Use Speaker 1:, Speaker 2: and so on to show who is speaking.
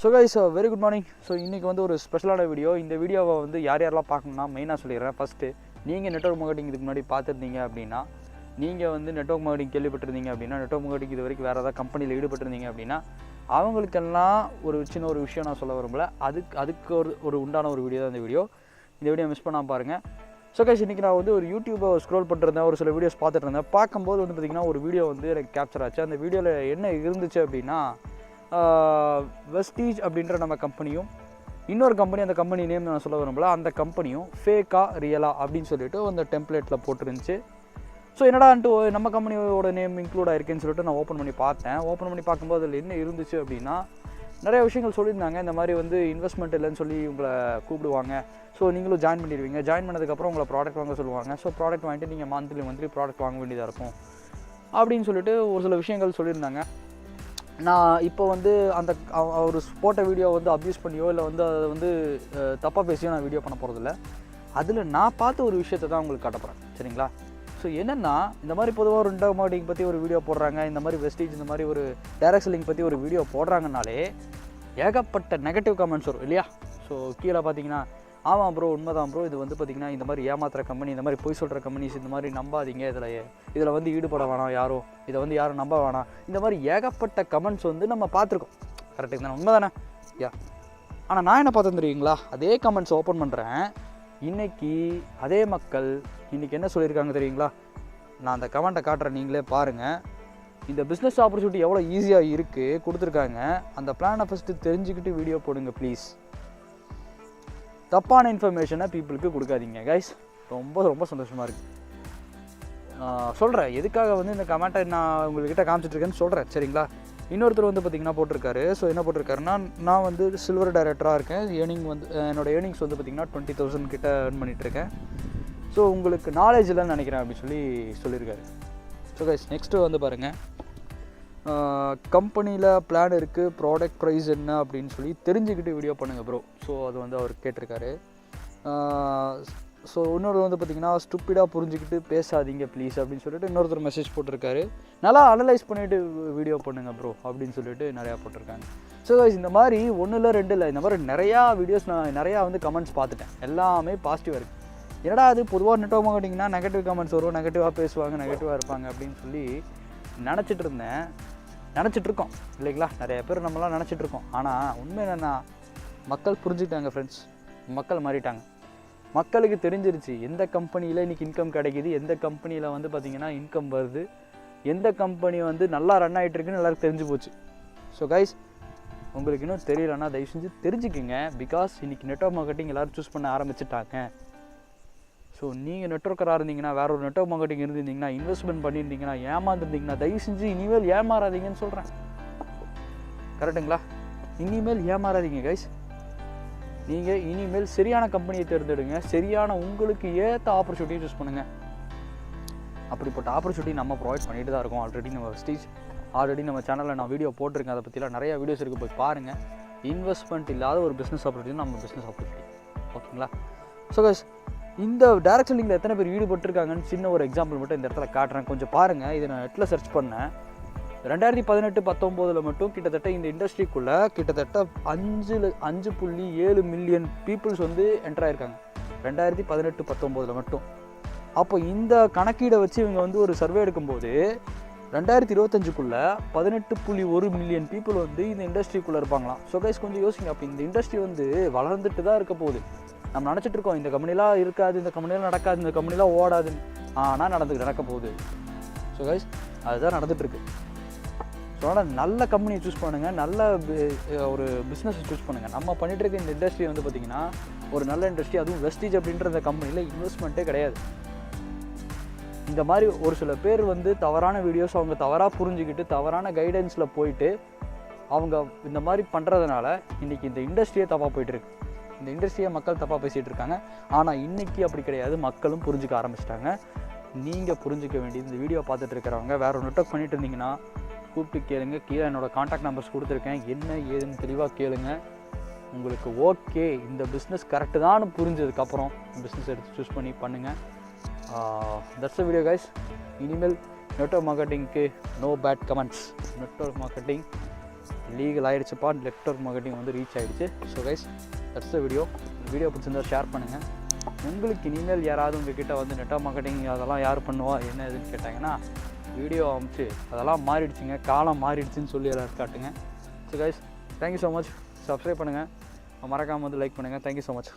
Speaker 1: So guys very good morning. So இன்றைக்கி வந்து ஒரு ஸ்பெஷலான வீடியோ. இந்த வீடியோவை வந்து யாரெல்லாம் பார்க்கணும்னா மெயினாக சொல்லிடுறேன். ஃபஸ்ட்டு நீங்கள் நெட்வொர்க் மார்க்கெட்டிங் இதுக்கு முன்னாடி பார்த்துருந்தீங்க அப்படின்னா, நீங்கள் வந்து நெட்வொர்க் மார்க்கெட்டிங் கேள்விப்பட்டிருந்தீங்க அப்படின்னா, நெட்வொர்க் மார்க்கெட்டிங் இது வரைக்கும் வேறு ஏதாவது கம்பெனியில் ஈடுபட்டிருந்தீங்க அப்படின்னா, அவங்களுக்கெல்லாம் ஒரு சின்ன ஒரு விஷயம் நான் சொல்ல விரும்பல. அதுக்கு ஒரு உண்டான ஒரு வீடியோ தான் இந்த வீடியோ. இந்த வீடியோ மிஸ் பண்ணாமல் பாருங்கள். ஸோ கைஸ் இன்றைக்கி நான் வந்து ஒரு யூடியூப்பை ஸ்க்ரோல் பண்ணிருந்தேன், ஒரு சில வீடியோஸ் பார்த்துட்டு இருந்தேன். பார்க்கும்போது வந்து பார்த்திங்கன்னா ஒரு வீடியோ வந்து எனக்கு கேப்சர் ஆச்சு. அந்த வீடியோவில் என்ன இருந்துச்சு அப்படின்னா, வெஸ்டீஜ் அப்படின்ற நம்ம கம்பெனியும் இன்னொரு கம்பெனி, அந்த கம்பெனி நேம் நான் சொல்ல விரும்பல, அந்த கம்பெனியும் ஃபேக்கா ரியலா அப்படின்னு சொல்லிட்டு அந்த டெம்ப்ளேட்டில் போட்டுருந்துச்சு. ஸோ என்னடான்ட்டு நம்ம கம்பெனியோட நேம் இன்க்ளூட் ஆயிருக்குன்னு சொல்லிட்டு நான் ஓப்பன் பண்ணி பார்த்தேன். ஓப்பன் பண்ணி பார்க்கும்போது அதில் என்ன இருந்துச்சு அப்படின்னா, நிறைய விஷயங்கள் சொல்லியிருந்தாங்க. இந்த மாதிரி வந்து இன்வெஸ்ட்மெண்ட் இல்லைன்னு சொல்லி உங்களை கூப்பிடுவாங்க. ஸோ நீங்களும் ஜாயின் பண்ணிடுவீங்க. ஜாயின் பண்ணதுக்கப்புறம் உங்களை ப்ராடக்ட் வாங்க சொல்லுவாங்க. ஸோ ப்ராடக்ட் வாங்கிட்டு நீங்கள் மந்த்லி ப்ராடக்ட் வாங்க வேண்டியதாக இருக்கும் அப்படின்னு சொல்லிட்டு ஒரு சில விஷயங்கள் சொல்லியிருந்தாங்க. நான் இப்போ வந்து அந்த ஒரு போட்ட வீடியோ வந்து அப்யூஸ் பண்ணியோ இல்லை வந்து அதை வந்து தப்பாக பேசியோ நான் வீடியோ பண்ண போகிறதில்ல. அதில் நான் பார்த்த ஒரு விஷயத்தை தான் உங்களுக்கு காட்டப்போகிறேன். சரிங்களா? ஸோ என்னென்னா, இந்த மாதிரி பொதுவாக ஒரு நெட்வொர்க் மார்க்கெட்டிங் பற்றி ஒரு வீடியோ போடுறாங்க, இந்த மாதிரி வெஸ்டீஜ் இந்த மாதிரி ஒரு டைரக்ட் செல்லிங் பற்றி ஒரு வீடியோ போடுறாங்கனாலே ஏகப்பட்ட நெகட்டிவ் கமெண்ட்ஸ் வரும் இல்லையா? ஸோ கீழே பார்த்தீங்கன்னா, ஆமாம் ப்ரோ, உண்மைதான் ப்ரோ, இது வந்து பார்த்திங்கன்னா இந்த மாதிரி ஏமாத்துற கம்பெனி, இந்த மாதிரி பொய் சொல்கிற கம்பெனிஸ், இந்த மாதிரி நம்பாதீங்க, இதில் வந்து ஈடுபட வேணாம் யாரும், இதை வந்து யாரும் நம்ப வேணாம், இந்த மாதிரி ஏகப்பட்ட கமெண்ட்ஸ் வந்து நம்ம பார்த்துருக்கோம். கரெக்டுங்க தானே? உண்மை தானே? யா. ஆனால் நான் என்ன பார்த்தேன் தெரியுங்களா? அதே கமெண்ட்ஸ் ஓப்பன் பண்ணுறேன். இன்றைக்கி அதே மக்கள் இன்றைக்கி என்ன சொல்லியிருக்காங்க தெரியுங்களா? நான் அந்த கமெண்ட்டை காட்டுறேன், நீங்களே பாருங்கள். இந்த பிஸ்னஸ் ஆப்பர்ச்சுனிட்டி எவ்வளோ ஈஸியாக இருக்குது கொடுத்துருக்காங்க. அந்த பிளானை ஃபஸ்ட்டு தெரிஞ்சுக்கிட்டு வீடியோ போடுங்க ப்ளீஸ். தப்பான இன்ஃபர்மேஷனை பீப்புளுக்கு கொடுக்காதீங்க கைஸ். ரொம்ப ரொம்ப சந்தோஷமாக இருக்குது. சொல்கிறேன் எதுக்காக வந்து இந்த கமெண்ட்டை நான் உங்கள்கிட்ட காமிச்சிட்ருக்கேன்னு சொல்கிறேன். சரிங்களா? இன்னொருத்தர் வந்து பார்த்திங்கன்னா போட்டிருக்காரு. ஸோ என்ன போட்டிருக்காருன்னா, நான் வந்து சில்வர் டைரக்டராக இருக்கேன். என்னோடய ஏர்னிங்ஸ் வந்து பார்த்திங்கன்னா 20,000 கிட்ட ஏர்ன் பண்ணிகிட்ருக்கேன். ஸோ உங்களுக்கு நாலேஜ் இல்லைன்னு நினைக்கிறேன் அப்படின்னு சொல்லியிருக்காரு. ஸோ கைஸ் நெக்ஸ்ட்டு வந்து பாருங்கள், கம்பெனியில் பிளான் இருக்குது, ப்ராடக்ட் ப்ரைஸ் என்ன அப்படின்னு சொல்லி தெரிஞ்சுக்கிட்டு வீடியோ பண்ணுங்கள் ப்ரோ. ஸோ அது வந்து அவர் கேட்டிருக்காரு. ஸோ இன்னொரு வந்து பார்த்திங்கன்னா, ஸ்டூப்பிடாக புரிஞ்சுக்கிட்டு பேசாதீங்க ப்ளீஸ் அப்படின்னு சொல்லிட்டு இன்னொருத்தர் மெசேஜ் போட்டிருக்காரு. நல்லா அனலைஸ் பண்ணிவிட்டு வீடியோ பண்ணுங்கள் ப்ரோ அப்படின்னு சொல்லிட்டு நிறையா போட்டிருக்காங்க. ஸோ கைஸ் இந்த மாதிரி 1 இல்லை 2 இல்லை, இந்த மாதிரி நிறையா வீடியோஸ் நான் நிறையா வந்து கமெண்ட்ஸ் பார்த்துட்டேன். எல்லாமே பாசிட்டிவாக இருக்குது. என்னடா அது பொதுவாக நெட்வொர்க் மார்க்கெட்டிங்னா நெகட்டிவ் கமெண்ட்ஸ் வரும், நெகட்டிவாக பேசுவாங்க, நெகட்டிவாக இருப்பாங்க அப்படின்னு சொல்லி நினச்சிட்ருக்கோம் இல்லைங்களா? நிறைய பேர் நம்மளாம் நினச்சிட்ருக்கோம். ஆனால் உண்மை என்னென்னா, மக்கள் புரிஞ்சுக்கிட்டாங்க ஃப்ரெண்ட்ஸ். மக்கள் மாறிட்டாங்க. மக்களுக்கு தெரிஞ்சிருச்சு எந்த கம்பெனியில் இன்றைக்கி இன்கம் கிடைக்கிது, எந்த கம்பெனியில் வந்து பார்த்திங்கன்னா இன்கம் வருது, எந்த கம்பெனி வந்து நல்லா ரன் ஆகிட்டுருக்குன்னு எல்லாருக்கும் தெரிஞ்சு போச்சு. ஸோ கைஸ் உங்களுக்கு இன்னும் தெரியலன்னா தயவு செஞ்சு தெரிஞ்சுக்கிங்க. பிகாஸ் இன்றைக்கி நெட்வொர்க் மார்க்கெட்டிங் எல்லோரும் சூஸ் பண்ண ஆரம்பிச்சிட்டாங்க. ஸோ நீங்கள் நெட்வொர்க்கராக இருந்தீங்கன்னா, வேறு ஒரு நெட்வொர்க் மார்க்கெட்டிங் இருந்திருந்தீங்கன்னா, இன்வெஸ்ட்மெண்ட் பண்ணியிருந்தீங்கன்னா, ஏமாந்துருந்தீங்கன்னா, தயவு செஞ்சு இனிமேல் ஏமாறாதீங்கன்னு சொல்கிறேன். கரெக்டுங்களா? இனிமேல் ஏமாறாதீங்க கைஸ். நீங்கள் இனிமேல் சரியான கம்பெனியை தேர்ந்தெடுங்க. சரியான உங்களுக்கு ஏற்ற ஆப்பர்ச்சுனிட்டியை சூஸ் பண்ணுங்கள். அப்படிப்பட்ட ஆப்பர்ச்சுனிட்டி நம்ம ப்ரொவைட் பண்ணிட்டு தான் இருக்கோம். ஆல்ரெடி நம்ம சேனலில் நான் வீடியோ போட்டிருக்கேன். அதை பற்றிலாம் நிறையா வீடியோஸ் இருக்குது, போய் பாருங்கள். இன்வெஸ்ட்மெண்ட் இல்லாத ஒரு பிஸ்னஸ் ஆப்பர்ச்சுனிட்டி நம்ம பிஸ்னஸ் ஆப்பர்ச்சுனிட்டி. ஓகேங்களா? ஸோ கைஸ் இந்த டைரக்ட் செல்லிங்கில் எத்தனை பேர் ஈடுபட்டிருக்காங்கன்னு சின்ன ஒரு எக்ஸாம்பிள் மட்டும் இந்த இடத்துல காட்டுறேன். கொஞ்சம் பாருங்கள். இதை நான் நெட்டில் சர்ச் பண்ணேன். 2018-19 மட்டும் கிட்டத்தட்ட இந்த இண்டஸ்ட்ரிக்குள்ளே கிட்டத்தட்ட 5.7 மில்லியன் பீப்புள்ஸ் வந்து என்டர் ஆகிருக்காங்க 2018-19 மட்டும். அப்போ இந்த கணக்கீடை வச்சு இவங்க வந்து ஒரு சர்வே எடுக்கும்போது 2025க்குள்ளே 18.1 மில்லியன் பீப்புள் வந்து இந்த இண்டஸ்ட்ரிக்குள்ளே இருப்பாங்களாம். ஸோ கைஸ் கொஞ்சம் யோசிங்க. அப்போ இந்த இண்டஸ்ட்ரி வந்து வளர்ந்துட்டு தான் இருக்க போகுது. நம்ம நினச்சிட்ருக்கோம் இந்த கம்பெனிலாம் இருக்காது, இந்த கம்பெனிலாம் நடக்காது, இந்த கம்பெனிலாம் ஓடாதுன்னு. ஆனால் நடக்க போகுது. ஸோ கைஸ் அதுதான் நடந்துகிட்ருக்கு. ஸோ அதனால் நல்ல கம்பெனியை சூஸ் பண்ணுங்கள், நல்ல ஒரு பிஸ்னஸை சூஸ் பண்ணுங்கள். நம்ம பண்ணிகிட்டு இருக்க இந்த இண்டஸ்ட்ரி வந்து பார்த்திங்கன்னா ஒரு நல்ல இண்டஸ்ட்ரி. அதுவும் வெஸ்டீஜ் அப்படின்ற இந்த கம்பெனியில் இன்வெஸ்ட்மெண்ட்டே கிடையாது. இந்த மாதிரி ஒரு சில பேர் வந்து தவறான வீடியோஸ் அவங்க தவறாக புரிஞ்சுக்கிட்டு தவறான கைடன்ஸில் போயிட்டு அவங்க இந்த மாதிரி பண்ணுறதுனால இன்றைக்கி இந்த இண்டஸ்ட்ரியே தப்பாக போயிட்டுருக்கு. இந்த இண்டஸ்ட்ரியை மக்கள் தப்பாக பேசிகிட்டு இருக்காங்க. ஆனால் இன்றைக்கி அப்படி கிடையாது. மக்களும் புரிஞ்சுக்க ஆரம்பிச்சிட்டாங்க. நீங்கள் புரிஞ்சிக்க வேண்டியது, இந்த வீடியோ பார்த்துட்டு இருக்கிறவங்க வேறு ஒரு நெட்வொர்க் பண்ணிட்டு இருந்தீங்கன்னா கூப்பிட்டு கேளுங்க. கீழே என்னோடய கான்டாக்ட் நம்பர்ஸ் கொடுத்துருக்கேன். என்ன ஏதுன்னு தெளிவாக கேளுங்க. உங்களுக்கு ஓகே இந்த பிஸ்னஸ் கரெக்டு தான் புரிஞ்சதுக்கப்புறம் பிஸ்னஸ் எடுத்து சூஸ் பண்ணி பண்ணுங்கள். That's a video guys. இனிமேல் நெட்வொர்க் மார்க்கெட்டிங்க்கு no bad comments. Network marketing legal ஆகிடுச்சுப்பா, நெட்வொர்க் மார்க்கெட்டிங் வந்து ரீச் ஆகிடுச்சு. So guys that's the video பிடிச்சிருந்தா ஷேர் பண்ணுங்கள். உங்களுக்கு இனிமேல் யாராவது உங்ககிட்ட வந்து நெட்வொர்க் மார்க்கெட்டிங் அதெல்லாம் யார் பண்ணுவா என்ன இதுன்னு கேட்டாங்கன்னா வீடியோ அனுப்பிச்சு அதெல்லாம் மாறிடுச்சுங்க, காலம் மாறிடுச்சுன்னு சொல்லி எல்லோரும் காட்டுங்க. So guys thank you so much. Subscribe பண்ணுங்கள், மறக்காமல் வந்து லைக் பண்ணுங்கள். Thank you so much.